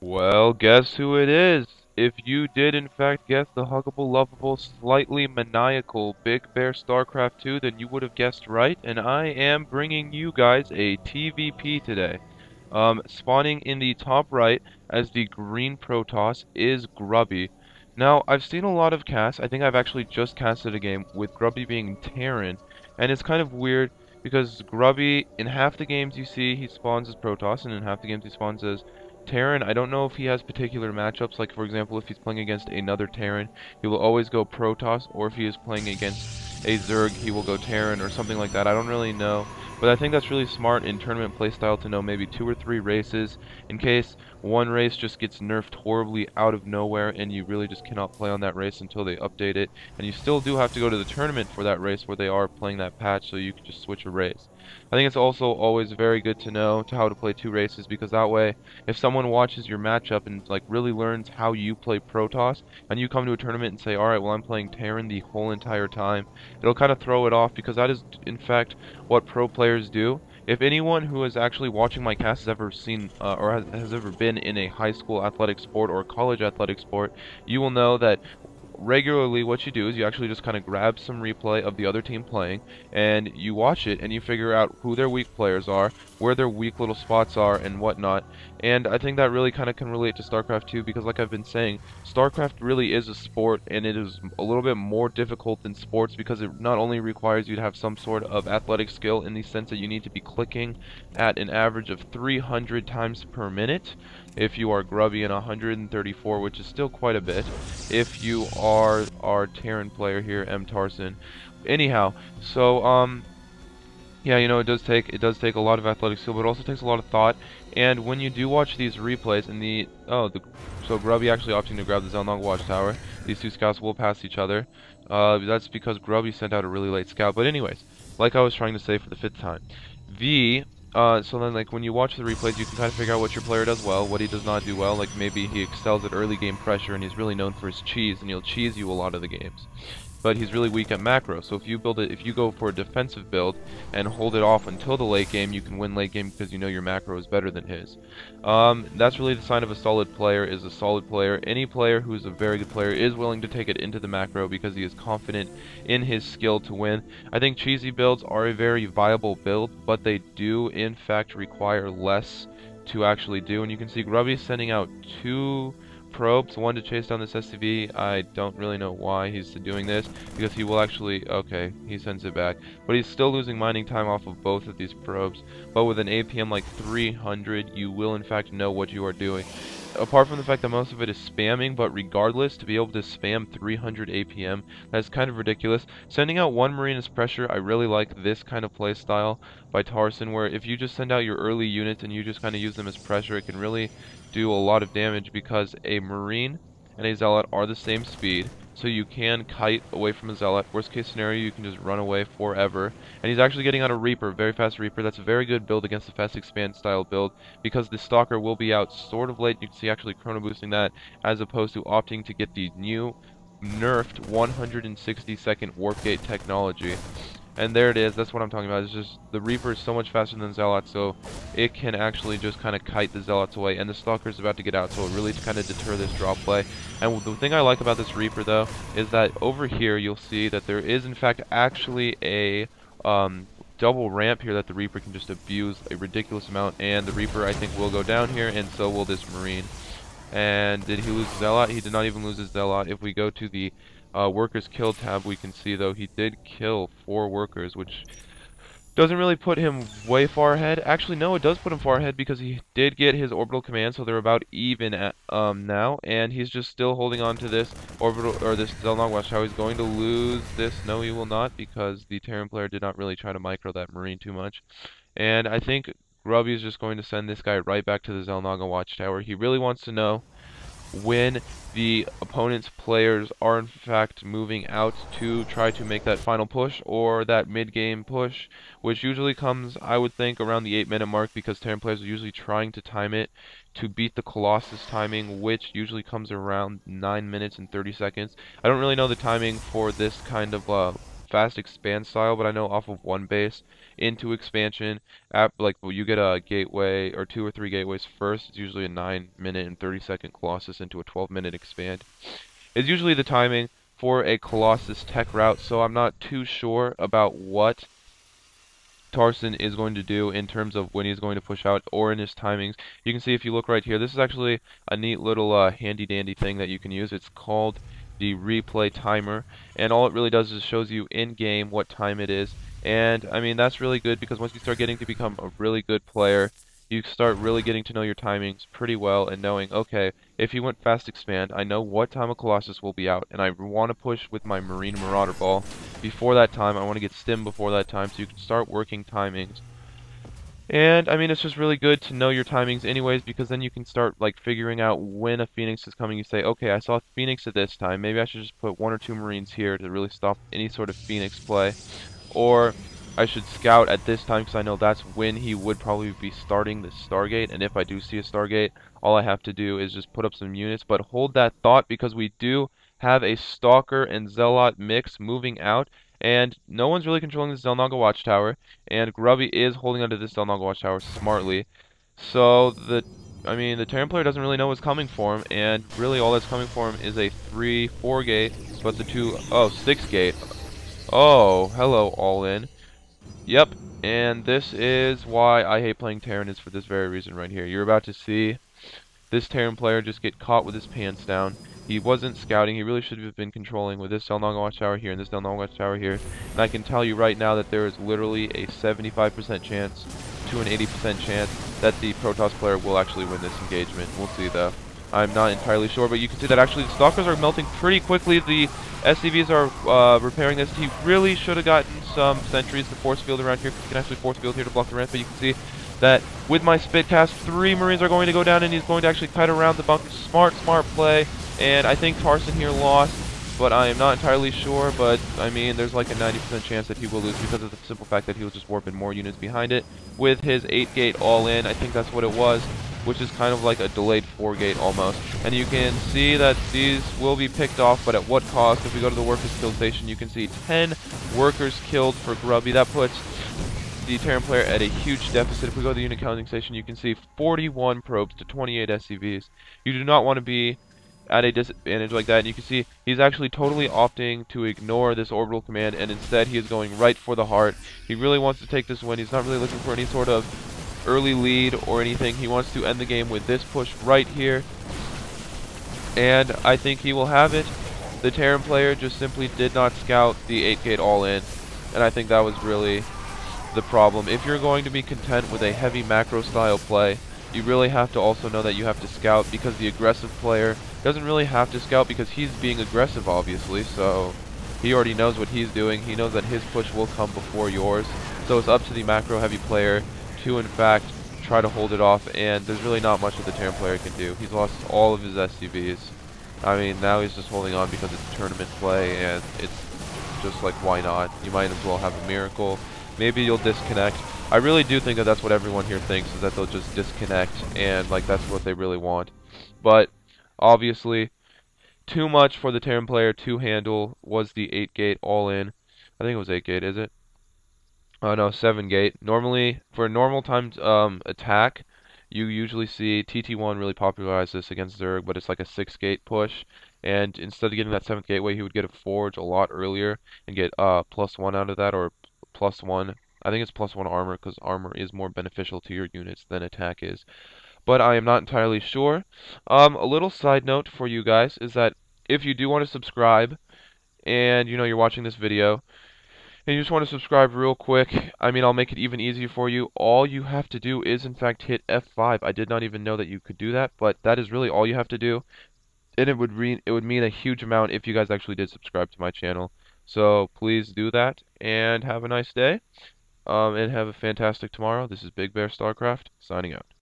Well, guess who it is? If you did in fact guess the huggable, lovable, slightly maniacal Big Bear StarCraft 2, then you would have guessed right, and I am bringing you guys a TVP today. Spawning in the top right as the green Protoss is Grubby. Now, I've seen a lot of casts. I think I've actually just casted a game with Grubby being Terran, and it's kind of weird because Grubby, in half the games you see, he spawns as Protoss, and in half the games he spawns as Terran. I don't know if he has particular matchups, like for example, if he's playing against another Terran, he will always go Protoss, or if he is playing against a Zerg, he will go Terran, or something like that. I don't really know. But I think that's really smart in tournament playstyle to know maybe 2 or 3 races in case one race just gets nerfed horribly out of nowhere and you really just cannot play on that race until they update it. And you still do have to go to the tournament for that race where they are playing that patch, so you can just switch a race. I think it's also always very good to know how to play 2 races, because that way if someone watches your matchup and like really learns how you play Protoss and you come to a tournament and say, alright, well I'm playing Terran the whole entire time, it'll kind of throw it off, because that is in fact what pro players do. If anyone who is actually watching my cast has ever seen or has ever been in a high school athletic sport or college athletic sport, you will know that regularly what you do is you actually just kind of grab some replay of the other team playing and you watch it and you figure out who their weak players are, where their weak little spots are and whatnot. And I think that really kind of can relate to StarCraft 2, because like I've been saying, StarCraft really is a sport, and it is a little bit more difficult than sports because it not only requires you to have some sort of athletic skill in the sense that you need to be clicking at an average of 300 times per minute if you are grubby, and 134, which is still quite a bit if you are our Terran player here, Tarson. Anyhow, so yeah, you know, it does take a lot of athletic skill, but it also takes a lot of thought. And when you do watch these replays, and so Grubby actually opting to grab the Zelnog Watchtower. These two scouts will pass each other. That's because Grubby sent out a really late scout. But anyways, like I was trying to say for the 5th time, the so then like when you watch the replays, you can kind of figure out what your player does well, what he does not do well. Like maybe he excels at early game pressure and he's really known for his cheese, and he'll cheese you a lot of the games. But he's really weak at macro. So if you go for a defensive build and hold it off until the late game, you can win late game because you know your macro is better than his. That's really the sign of a solid player, is a solid player. Any player who is a very good player is willing to take it into the macro because he is confident in his skill to win. I think cheesy builds are a very viable build, but they do in fact require less to actually do. And you can see Grubby sending out 2 probes, one to chase down this SCV. I don't really know why he's doing this, because he will actually, okay, he sends it back, but he's still losing mining time off of both of these probes. But with an APM like 300, you will in fact know what you are doing. Apart from the fact that most of it is spamming, but regardless, to be able to spam 300 APM, that's kind of ridiculous. Sending out 1 Marine as pressure, I really like this kind of play style by Tarson, where if you just send out your early units and you just kind of use them as pressure, it can really do a lot of damage, because a Marine and a Zealot are the same speed, so you can kite away from a Zealot. Worst case scenario, you can just run away forever. And he's actually getting on a Reaper, very fast Reaper. That's a very good build against the fast expand style build, because the Stalker will be out sort of late. You can see actually chrono boosting that, as opposed to opting to get the new nerfed 160-second warp gate technology. And there it is, that's what I'm talking about. It's just the Reaper is so much faster than Zealots, so it can actually just kind of kite the Zealots away, and the Stalker is about to get out, so it really kind of deter this drop play. And the thing I like about this Reaper, though, is that over here you'll see that there is in fact actually a double ramp here that the Reaper can just abuse a ridiculous amount, and the Reaper I think will go down here, and so will this Marine. And did he lose Zealot? He did not even lose his Zealot. If we go to the workers killed tab, we can see though he did kill 4 workers, which doesn't really put him way far ahead. Actually, no, it does put him far ahead, because he did get his orbital command, so they're about even at now, and he's just still holding on to this orbital, or this Zelnog Watchtower. He's going to lose this. No, he will not, because the Terran player did not really try to micro that Marine too much. And I think Grubby is just going to send this guy right back to the Zelnaga Watchtower. He really wants to know when the opponent's players are in fact moving out to try to make that final push, or that mid-game push, which usually comes, I would think, around the 8-minute mark, because Terran players are usually trying to time it to beat the Colossus timing, which usually comes around 9 minutes and 30 seconds. I don't really know the timing for this kind of fast expand style, but I know off of one base into expansion, well, you get a gateway or 2 or 3 gateways first. It's usually a 9-minute and 30-second Colossus into a 12-minute expand. It's usually the timing for a Colossus tech route, so I'm not too sure about what Tarson is going to do in terms of when he's going to push out or in his timings. You can see if you look right here, this is actually a neat little handy dandy thing that you can use. It's called the replay timer, and all it really does is shows you in game what time it is. And I mean, that's really good because once you start getting to become a really good player, you start really getting to know your timings pretty well and knowing, okay, if he went fast expand, I know what time a Colossus will be out, and I want to push with my Marine Marauder Ball before that time. I want to get stim before that time, so you can start working timings. And I mean, it's just really good to know your timings anyways, because then you can start like figuring out when a Phoenix is coming. You say, okay, I saw Phoenix at this time, maybe I should just put 1 or 2 Marines here to really stop any sort of Phoenix play. Or I should scout at this time because I know that's when he would probably be starting the Stargate, and if I do see a Stargate, all I have to do is just put up some units. But hold that thought, because we do have a Stalker and Zealot mix moving out, and no one's really controlling this Zelnaga Watchtower, and Grubby is holding onto this Zelnaga Watchtower smartly. So I mean, the Terran player doesn't really know what's coming for him, and really all that's coming for him is a 3-4 gate, but the 6 gate. Oh, hello, all in. Yep, and this is why I hate playing Terran, is for this very reason right here. You're about to see this Terran player just get caught with his pants down. He wasn't scouting. He really should have been controlling with this Zelnaga Watchtower here and this Zelnaga Watchtower here. And I can tell you right now that there is literally a 75% chance to an 80% chance that the Protoss player will actually win this engagement. We'll see though. I'm not entirely sure, but you can see that actually the Stalkers are melting pretty quickly. The SCVs are repairing this. He really should have gotten some sentries to force field around here, because he can actually force field here to block the ramp, but you can see that with my spit cast, 3 Marines are going to go down, and he's going to actually cut around the bunker. Smart play, and I think Tarson here lost, but I am not entirely sure. But I mean, there's like a 90% chance that he will lose because of the simple fact that he was just warping more units behind it with his 8-gate all-in. I think that's what it was, which is kind of like a delayed 4-gate almost. And you can see that these will be picked off, but at what cost? If we go to the workers kill station, you can see 10 workers killed for Grubby. That puts the Terran player at a huge deficit. If we go to the unit counting station, you can see 41 probes to 28 SCVs. You do not want to be at a disadvantage like that, and you can see he's actually totally opting to ignore this orbital command, and instead he is going right for the heart. He really wants to take this win. He's not really looking for any sort of early lead or anything. He wants to end the game with this push right here, and I think he will have it. The Terran player just simply did not scout the 8-gate all-in, and I think that was really the problem. If you're going to be content with a heavy macro style play, you really have to also know that you have to scout, because the aggressive player doesn't really have to scout because he's being aggressive, obviously, so he already knows what he's doing. He knows that his push will come before yours, so it's up to the macro heavy player to in fact try to hold it off, and there's really not much that the Terran player can do. He's lost all of his SCVs. I mean, now he's just holding on because it's tournament play, and it's just like, why not? You might as well have a miracle. Maybe you'll disconnect. I really do think that that's what everyone here thinks, is that they'll just disconnect, and like that's what they really want. But obviously, too much for the Terran player to handle was the 8-gate all-in. I think it was 8-gate, is it? Oh no, 7-gate. Normally, for a normal timed attack, you usually see TT1 really popularize this against Zerg, but it's like a 6-gate push. And instead of getting that 7th gateway, he would get a forge a lot earlier and get +1 out of that, or +1. I think it's +1 armor, because armor is more beneficial to your units than attack is. But I am not entirely sure. A little side note for you guys is that if you do want to subscribe, and you know you're watching this video, and you just want to subscribe real quick, I mean, I'll make it even easier for you. All you have to do is, in fact, hit F5. I did not even know that you could do that, but that is really all you have to do. And it would mean a huge amount if you guys actually did subscribe to my channel. So please do that, and have a nice day, and have a fantastic tomorrow. This is Big Bear StarCraft, signing out.